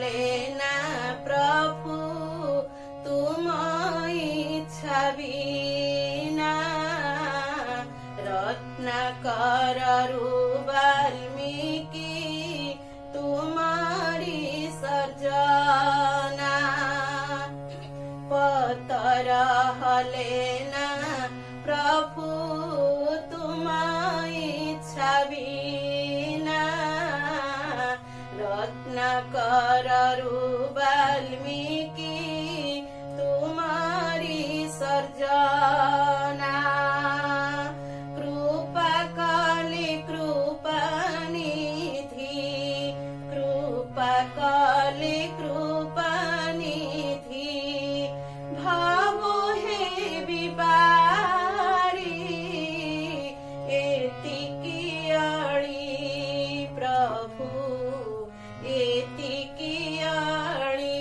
হলে না প্রভু তুম ইচ্ছা বিনা রত্নাকররু বাল্মীকি তুমারি সর্জনা পতর হলে না প্রভু তুম ইচ্ছা বিনা রত্নাকররু বাল্মীকি তুমারি সর্জনা কৃপা কলে কৃপানিধি কৃপা কলে কৃপানিধি ভাব হে বিবারি এতিকি আড়ি প্রভু এতিকি আড়ি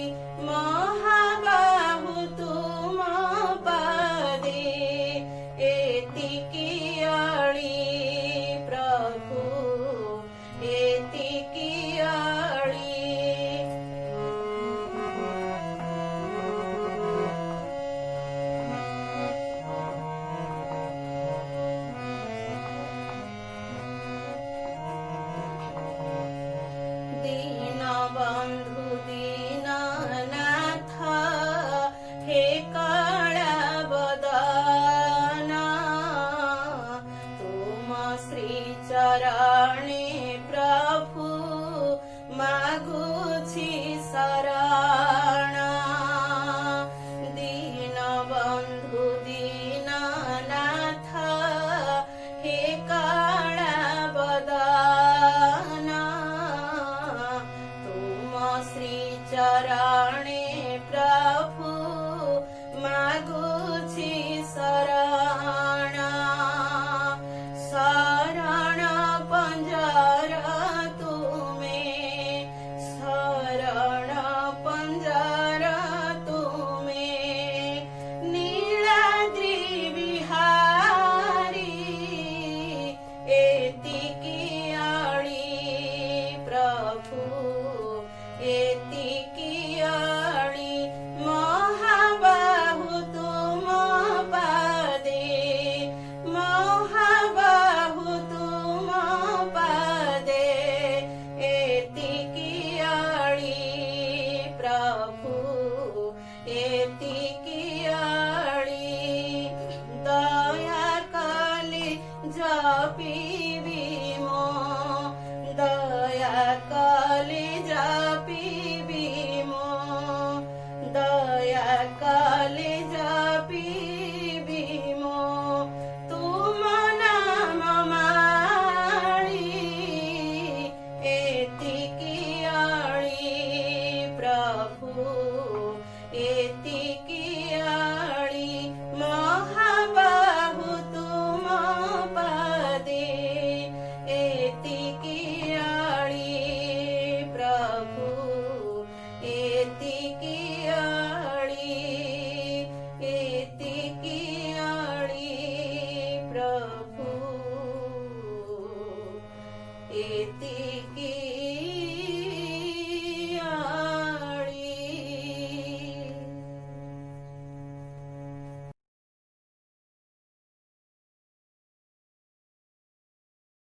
মহাবাহু তুম পদে এতিকি আড়ি প্রভু এতিকি আড়ি দীনবন্ধু দীননাথ হে কলা বদন তুম শ্রীচরণে প্রভু মাগুছি শরণ দীনবন্ধু দীননাথ হে কলা বদন তুম শ্রীচরণে প্রভু মাগুছি শরণ শরণ পঞ্জর তুমে শরণ পঞ্জর তুমে নীলাদ্রি বিহারী এতিকি আড়ি প্রভু এতিকি আড়ি মহাবাহু তুম পদে মহাবাহু তুম পদে এতিকি আড়ি প্রভু এতিকি আড়ি দয়া কলে জপিবি মো দয়া কলে জপিবি মো দয়া কলে জপিবি মো তুম নাম মাড়ি এতিকি আড়ি প্রভু এতিকি আড়ি মহাবাহু তুম পদে এতিকি আড়ি প্রভু এতিকি আড়ি এতিকি আড়ি প্রভু এতিকি